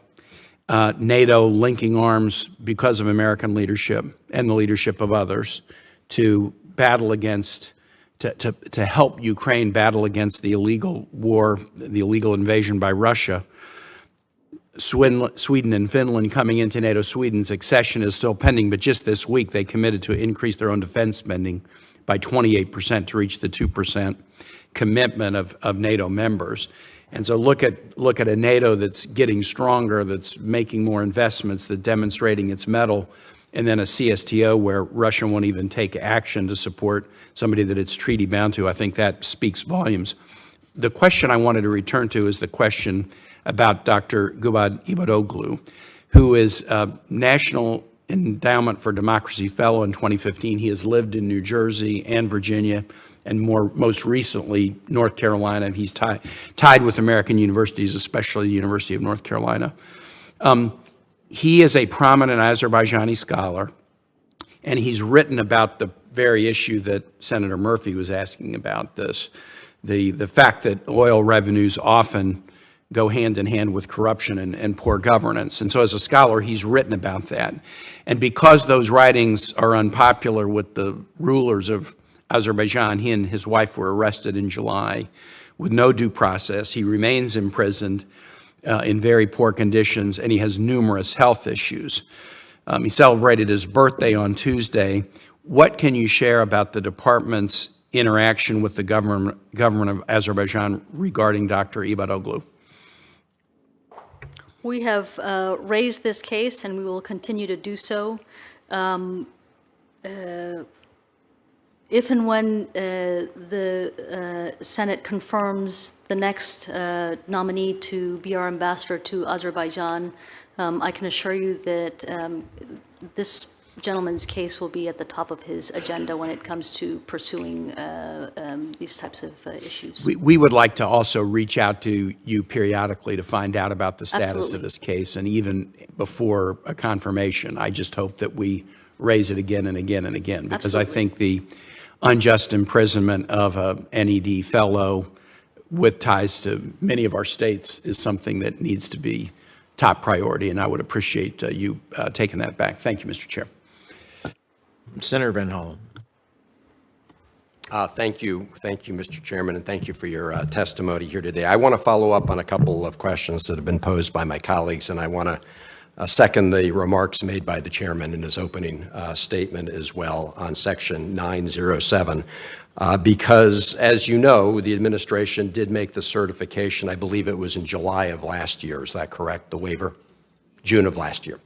S7: NATO linking arms because of American leadership and the leadership of others to battle against, to help Ukraine battle against the illegal war, the illegal invasion by Russia. Sweden and Finland coming into NATO. Sweden's accession is still pending, but just this week they committed to increase their own defense spending by 28% to reach the 2% commitment of NATO members. And so look at a NATO that's getting stronger, that's making more investments, that's demonstrating its mettle, and then a CSTO where Russia won't even take action to support somebody that it's treaty bound to. I think that speaks volumes. The question I wanted to return to is the question about Dr. Gubad Ibadoglu, who is a National Endowment for Democracy Fellow in 2015. He has lived in New Jersey and Virginia, and most recently, North Carolina. And he's tied with American universities, especially the University of North Carolina. He is a prominent Azerbaijani scholar, and he's written about the very issue that Senator Murphy was asking about, the fact that oil revenues often go hand in hand with corruption and poor governance. And so as a scholar, he's written about that. And because those writings are unpopular with the rulers of Azerbaijan, he and his wife were arrested in July with no due process. He remains imprisoned in very poor conditions, and he has numerous health issues. He celebrated his birthday on Tuesday. What can you share about the department's interaction with the government of Azerbaijan regarding Dr. Ibadoglu?
S3: We have raised this case, and we will continue to do so. If and when the Senate confirms the next nominee to be our ambassador to Azerbaijan, I can assure you that this gentleman's case will be at the top of his agenda when it comes to pursuing these types of issues.
S7: We would like to also reach out to you periodically to find out about the status
S3: Absolutely.
S7: of this case, and even before a confirmation. I just hope that we raise it again and again and again, because
S3: Absolutely.
S7: I think the unjust imprisonment of a NED fellow with ties to many of our states is something that needs to be top priority, and I would appreciate you taking that back. Thank you, Mr. Chair.
S1: Senator Van Hollen.
S8: Thank you, Mr. Chairman, and thank you for your testimony here today. I want to follow up on a couple of questions that have been posed by my colleagues, and I want second the remarks made by the chairman in his opening statement as well on Section 907. Because, as you know, the administration did make the certification, I believe it was in July of last year, is that correct, the waiver? June of last year.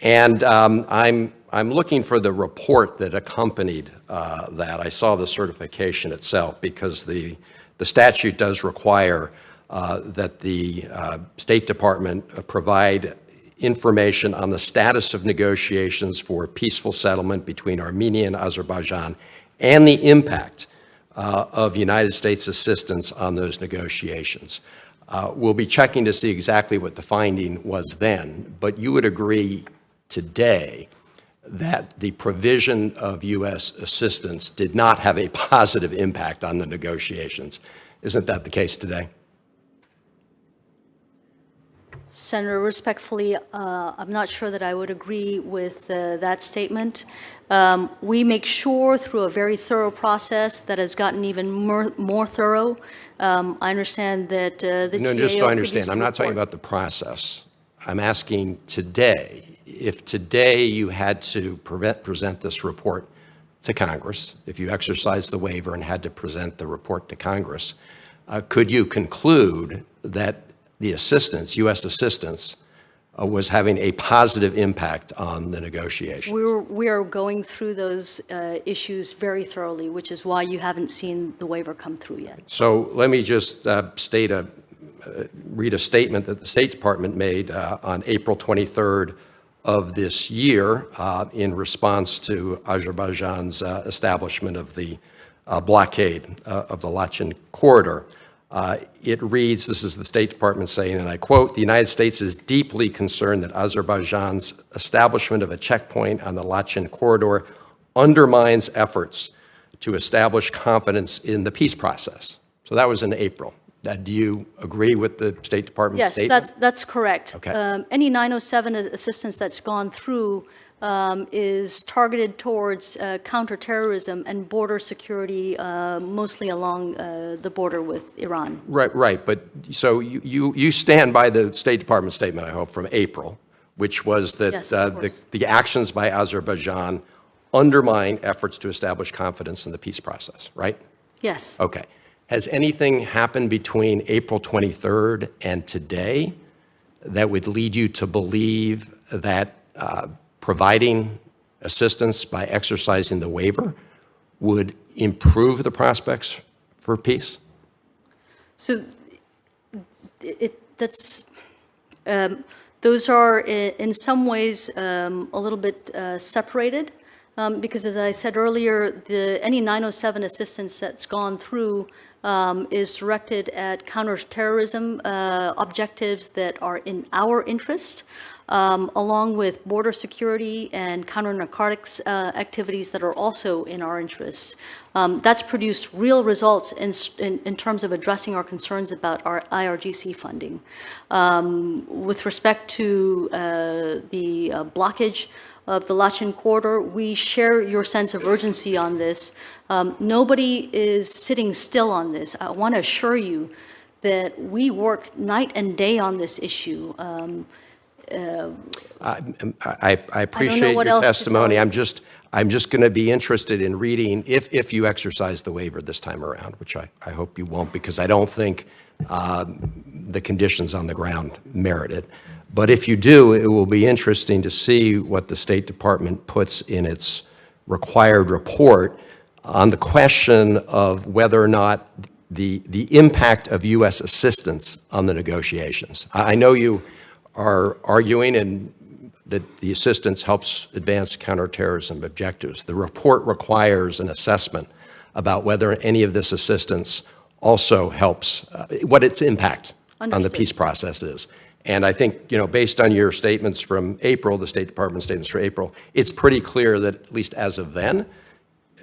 S8: And I'm looking for the report that accompanied that. I saw the certification itself because the statute does require that the State Department provide information on the status of negotiations for a peaceful settlement between Armenia and Azerbaijan and the impact of United States assistance on those negotiations. We'll be checking to see exactly what the finding was then, but you would agree today that the provision of U.S. assistance did not have a positive impact on the negotiations. Isn't that the case today?
S3: Senator, respectfully, I'm not sure that I would agree with that statement. We make sure through a very thorough process that has gotten even more thorough. I understand that the
S8: No, just so I understand, I'm not talking about the process. I'm asking today, if today you had to present this report to Congress, if you exercised the waiver and had to present the report to Congress, could you conclude that the assistance, U.S. assistance, was having a positive impact on the negotiations?
S3: We are going through those issues very thoroughly, which is why you haven't seen the waiver come through yet.
S8: So let me just read a statement that the State Department made on April 23rd of this year in response to Azerbaijan's establishment of the blockade of the Lachin corridor. It reads, this is the State Department saying, and I quote, "The United States is deeply concerned that Azerbaijan's establishment of a checkpoint on the Lachin corridor undermines efforts to establish confidence in the peace process." So that was in April. Do you agree with the State Department statement?
S3: Yes, that's correct.
S8: Okay.
S3: Any 907 assistance that's gone through is targeted towards counterterrorism and border security, mostly along the border with Iran.
S8: Right. But so you stand by the State Department statement, I hope, from April, which was that
S3: Yes, of course.
S8: the actions by Azerbaijan undermine efforts to establish confidence in the peace process, right?
S3: Yes.
S8: Okay. Has anything happened between April 23rd and today that would lead you to believe that providing assistance by exercising the waiver would improve the prospects for peace?
S3: So those are in some ways a little bit separated because, as I said earlier, any 907 assistance that's gone through is directed at counterterrorism objectives that are in our interest, along with border security and counter-narcotics activities that are also in our interest. That's produced real results in terms of addressing our concerns about our IRGC funding. With respect to the blockage of the Lachin corridor, we share your sense of urgency on this. Nobody is sitting still on this. I want to assure you that we work night and day on this issue.
S8: I appreciate your testimony. I'm just going to be interested in reading, if you exercise the waiver this time around, which I hope you won't, because I don't think the conditions on the ground merit it. But if you do, it will be interesting to see what the State Department puts in its required report on the question of whether or not the impact of U.S. assistance on the negotiations. I know you are arguing that the assistance helps advance counterterrorism objectives. The report requires an assessment about whether any of this assistance also helps, what its impact on the peace process is. And I think, based on your statements from April, the State Department statements for April, it's pretty clear that, at least as of then,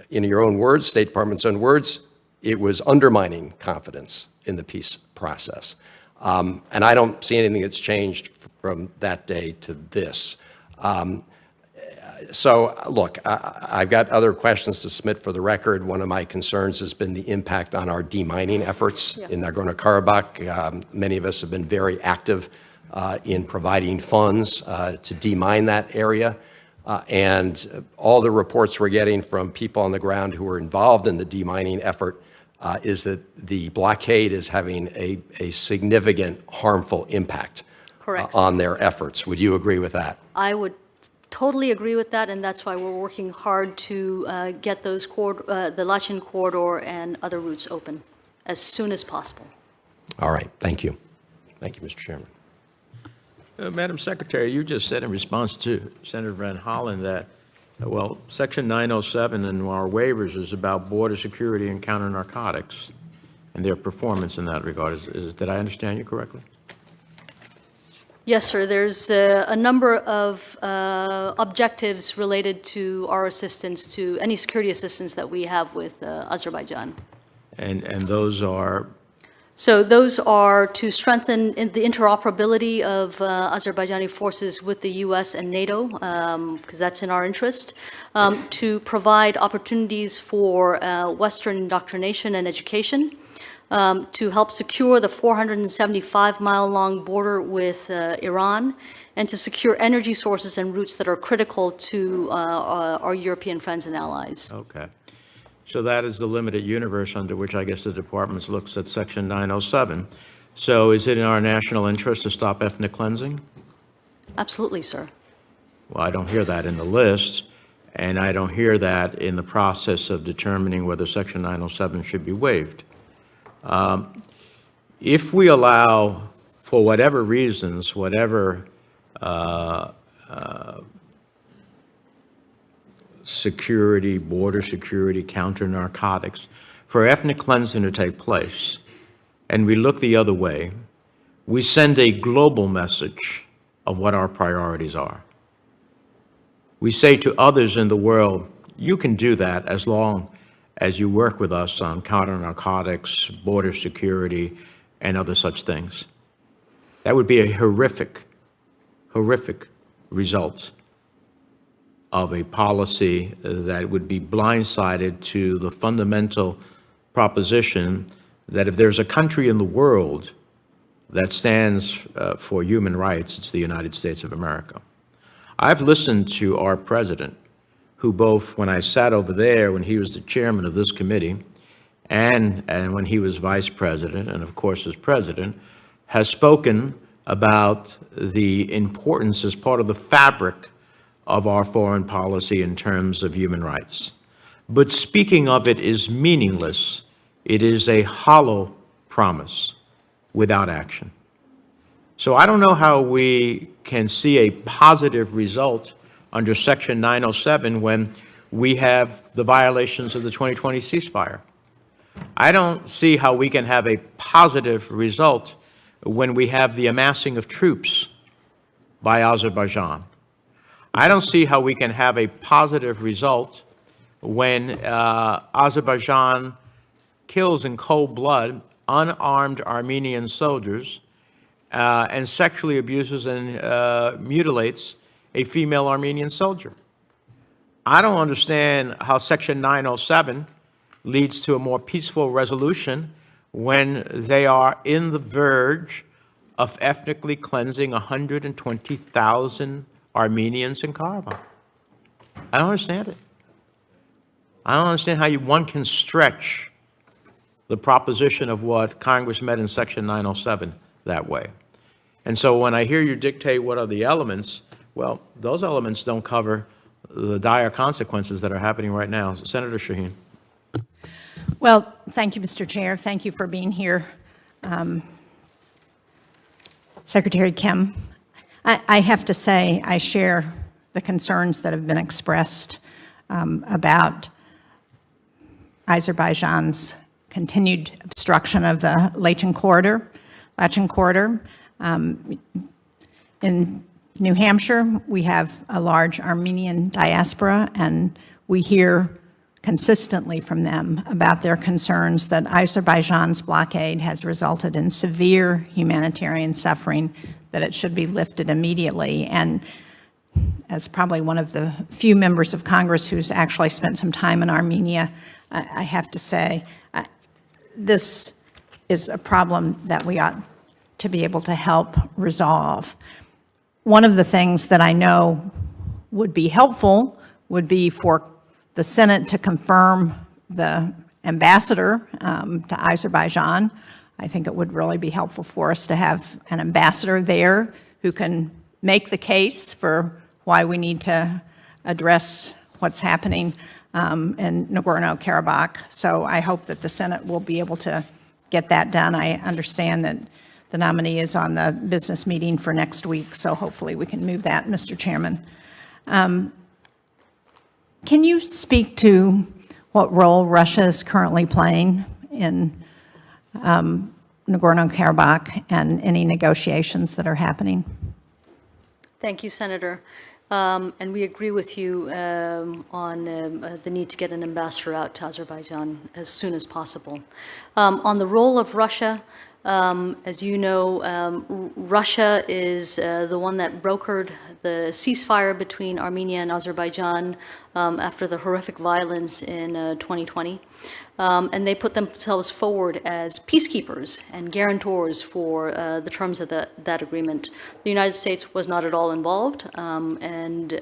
S8: in your own words, State Department's own words, it was undermining confidence in the peace process. And I don't see anything that's changed from that day to this. So, look, I've got other questions to submit for the record. One of my concerns has been the impact on our demining efforts in Nagorno-Karabakh. Many of us have been very active in providing funds to demine that area. And all the reports we're getting from people on the ground who are involved in the demining effort is that the blockade is having a significant harmful impact on their efforts. Would you agree with that?
S3: I would totally agree with that, and that's why we're working hard to get those the Lachin corridor and other routes open as soon as possible.
S8: All right. Thank you. Thank you, Mr. Chairman.
S1: Madam Secretary, you just said in response to Senator Van Hollen that, well, Section 907 in our waivers is about border security and counter-narcotics and their performance in that regard. Did I understand you correctly?
S3: Yes, sir. There's a number of objectives related to our assistance, to any security assistance that we have with Azerbaijan.
S1: And those are?
S3: So those are to strengthen the interoperability of Azerbaijani forces with the U.S. and NATO, because that's in our interest, to provide opportunities for Western indoctrination and education, to help secure the 475-mile-long border with Iran, and to secure energy sources and routes that are critical to our European friends and allies.
S1: Okay. So that is the limited universe under which I guess the department looks at Section 907. So is it in our national interest to stop ethnic cleansing?
S3: Absolutely, sir.
S1: Well, I don't hear that in the list, and I don't hear that in the process of determining whether Section 907 should be waived. If we allow, for whatever reasons, whatever security, border security, counter-narcotics, for ethnic cleansing to take place, and we look the other way, we send a global message of what our priorities are. We say to others in the world, you can do that as long as you work with us on counter-narcotics, border security, and other such things. That would be a horrific, horrific result of a policy that would be blindsided to the fundamental proposition that if there's a country in the world that stands for human rights, it's the United States of America. I've listened to our president, who both when I sat over there when he was the chairman of this committee and when he was vice president and of course as president, has spoken about the importance as part of the fabric of our foreign policy in terms of human rights. But speaking of it is meaningless. It is a hollow promise without action. So I don't know how we can see a positive result under Section 907 when we have the violations of the 2020 ceasefire. I don't see how we can have a positive result when we have the amassing of troops by Azerbaijan. I don't see how we can have a positive result when Azerbaijan kills in cold blood unarmed Armenian soldiers and sexually abuses and mutilates a female Armenian soldier. I don't understand how Section 907 leads to a more peaceful resolution when they are in the verge of ethnically cleansing 120,000 Armenians in Karabakh. I don't understand it. I don't understand how one can stretch the proposition of what Congress meant in Section 907 that way. And so when I hear you dictate what are the elements, well, those elements don't cover the dire consequences that are happening right now. Senator Shaheen.
S9: Well, thank you, Mr. Chair. Thank you for being here. Secretary Kim, I have to say I share the concerns that have been expressed about Azerbaijan's continued obstruction of the Lachin corridor. In New Hampshire, we have a large Armenian diaspora, and we hear consistently from them about their concerns that Azerbaijan's blockade has resulted in severe humanitarian suffering, that it should be lifted immediately. And as probably one of the few members of Congress who's actually spent some time in Armenia, I have to say, this is a problem that we ought to be able to help resolve. One of the things that I know would be helpful would be for the Senate to confirm the ambassador to Azerbaijan. I think it would really be helpful for us to have an ambassador there who can make the case for why we need to address what's happening in Nagorno-Karabakh. So I hope that the Senate will be able to get that done. I understand that the nominee is on the business meeting for next week, so hopefully we can move that, Mr. Chairman. Can you speak to what role Russia is currently playing in Nagorno-Karabakh and any negotiations that are happening?
S3: Thank you, Senator. And we agree with you on the need to get an ambassador out to Azerbaijan as soon as possible. On the role of Russia, as you know, Russia is the one that brokered the ceasefire between Armenia and Azerbaijan after the horrific violence in 2020. And they put themselves forward as peacekeepers and guarantors for the terms of that agreement. The United States was not at all involved, and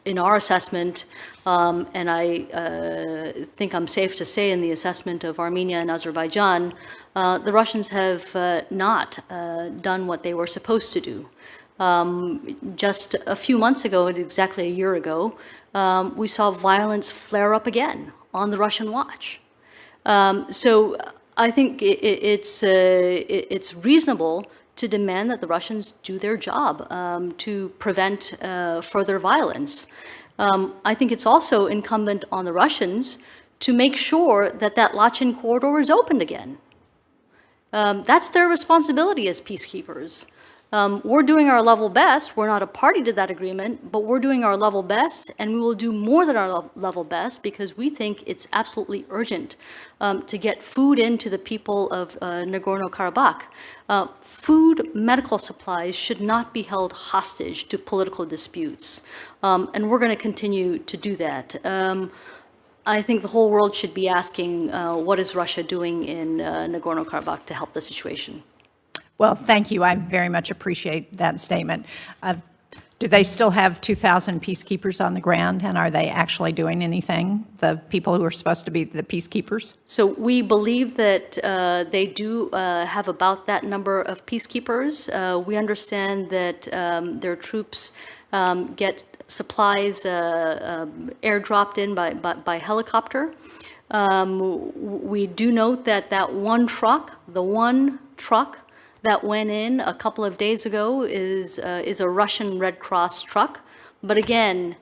S3: in our assessment, and I think I'm safe to say in the assessment of Armenia and Azerbaijan, the Russians have not done what they were supposed to do. Just a few months ago, exactly a year ago, we saw violence flare up again on the Russian watch. So I think it's reasonable to demand that the Russians do their job to prevent further violence. I think it's also incumbent on the Russians to make sure that that Lachin corridor is opened again. That's their responsibility as peacekeepers. We're doing our level best. We're not a party to that agreement, but we're doing our level best, and we will do more than our level best because we think it's absolutely urgent to get food into the people of Nagorno-Karabakh. Food, medical supplies should not be held hostage to political disputes, and we're going to continue to do that. I think the whole world should be asking what is Russia doing in Nagorno-Karabakh to help the situation.
S9: Well, thank you. I very much appreciate that statement. Do they still have 2,000 peacekeepers on the ground, and are they actually doing anything, the people who are supposed to be the peacekeepers?
S3: So we believe that they do have about that number of peacekeepers. We understand that their troops get supplies airdropped in by helicopter. We do note that the one truck that went in a couple of days ago is a Russian Red Cross truck. But again,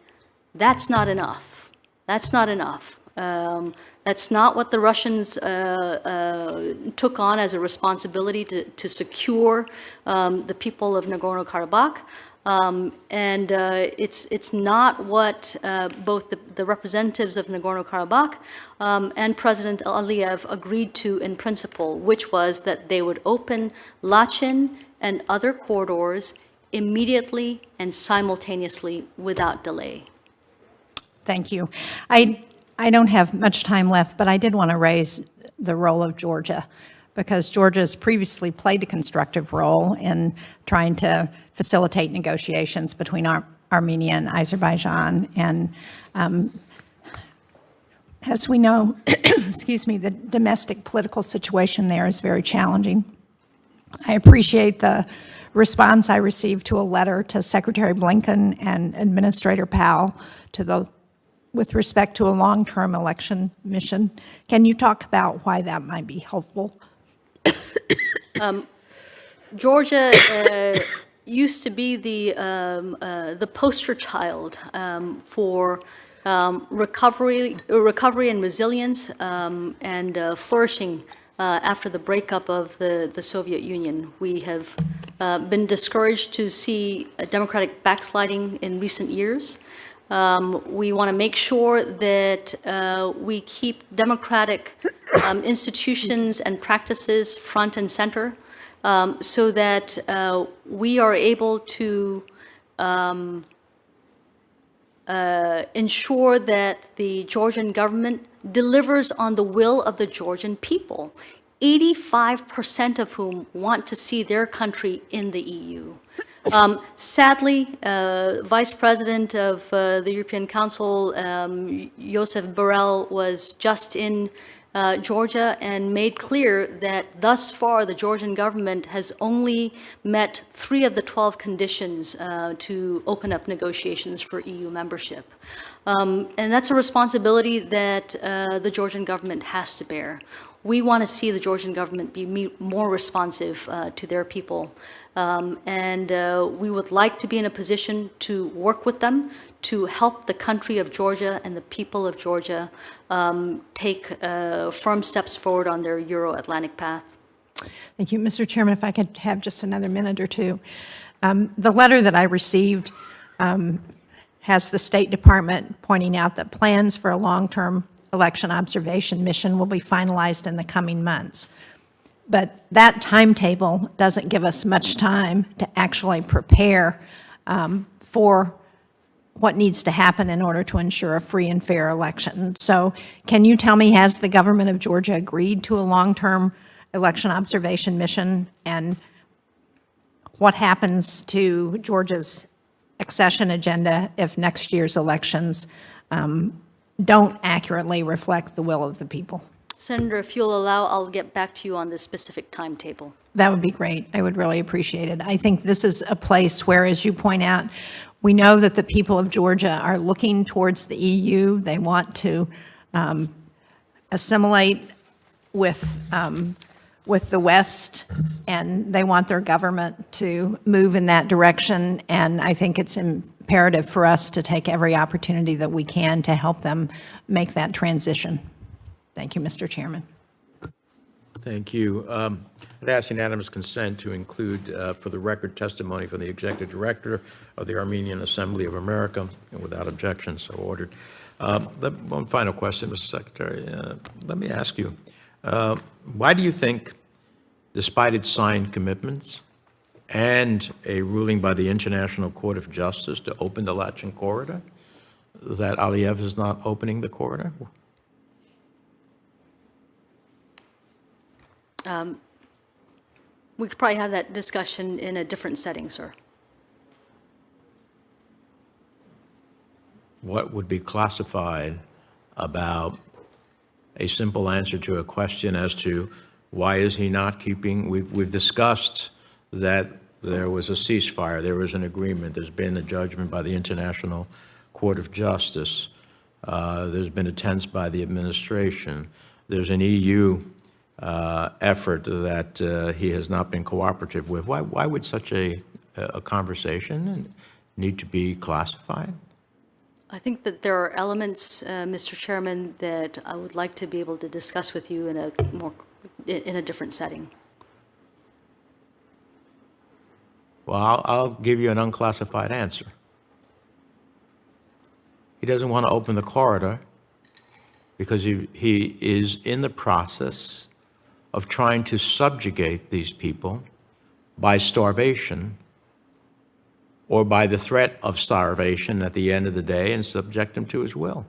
S3: that's not enough. That's not enough. That's not what the Russians took on as a responsibility to secure the people of Nagorno-Karabakh. And it's not what both the representatives of Nagorno-Karabakh and President Aliyev agreed to in principle, which was that they would open Lachin and other corridors immediately and simultaneously without delay.
S9: Thank you. I don't have much time left, but I did want to raise the role of Georgia, because Georgia has previously played a constructive role in trying to facilitate negotiations between Armenia and Azerbaijan. And as we know, excuse me, the domestic political situation there is very challenging. I appreciate the response I received to a letter to Secretary Blinken and Administrator Powell with respect to a long-term election mission. Can you talk about why that might be helpful?
S3: Georgia used to be the poster child for recovery and resilience and flourishing after the breakup of the Soviet Union. We have been discouraged to see a democratic backsliding in recent years. We want to make sure that we keep democratic institutions and practices front and center so that we are able to ensure that the Georgian government delivers on the will of the Georgian people. 85% of whom want to see their country in the EU. Sadly, Vice President of the European Council, Josep Borrell, was just in Georgia and made clear that thus far the Georgian government has only met 3 of the 12 conditions to open up negotiations for EU membership. And that's a responsibility that the Georgian government has to bear. We want to see the Georgian government be more responsive to their people. And we would like to be in a position to work with them to help the country of Georgia and the people of Georgia take firm steps forward on their Euro-Atlantic path.
S9: Thank you. Mr. Chairman, if I could have just another minute or two. The letter that I received has the State Department pointing out that plans for a long-term election observation mission will be finalized in the coming months. But that timetable doesn't give us much time to actually prepare for what needs to happen in order to ensure a free and fair election. So can you tell me, has the government of Georgia agreed to a long-term election observation mission? And what happens to Georgia's accession agenda if next year's elections don't accurately reflect the will of the people?
S3: Senator, if you'll allow, I'll get back to you on this specific timetable.
S9: That would be great. I would really appreciate it. I think this is a place where, as you point out, we know that the people of Georgia are looking towards the EU. They want to assimilate with the West, and they want their government to move in that direction. And I think it's imperative for us to take every opportunity that we can to help them make that transition. Thank you, Mr. Chairman.
S1: Thank you. I'd ask unanimous consent to include for the record testimony from the Executive Director of the Armenian Assembly of America, and without objection, so ordered. One final question, Mr. Secretary. Let me ask you, why do you think, despite its signed commitments and a ruling by the International Court of Justice to open the Lachen corridor, that Aliyev is not opening the corridor?
S3: We could probably have that discussion in a different setting, sir.
S1: What would be classified about a simple answer to a question as to why is he not keeping? We've discussed that there was a ceasefire, there was an agreement, there's been a judgment by the International Court of Justice, there's been attempts by the administration, there's an EU effort that he has not been cooperative with. Why would such a conversation need to be classified?
S3: I think that there are elements, Mr. Chairman, that I would like to be able to discuss with you in a different setting.
S1: Well, I'll give you an unclassified answer. He doesn't want to open the corridor because he is in the process of trying to subjugate these people by starvation or by the threat of starvation at the end of the day and subject them to his will.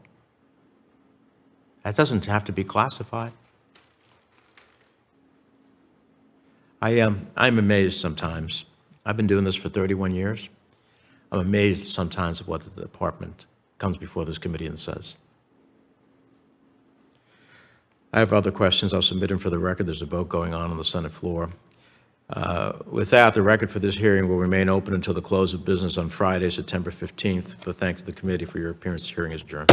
S1: That doesn't have to be classified. I'm amazed sometimes. I've been doing this for 31 years. I'm amazed sometimes at what the department comes before this committee and says. I have other questions. I'll submit them for the record. There's a vote going on the Senate floor. With that, the record for this hearing will remain open until the close of business on Friday, September 15th. But thanks to the committee for your appearance. Hearing is adjourned.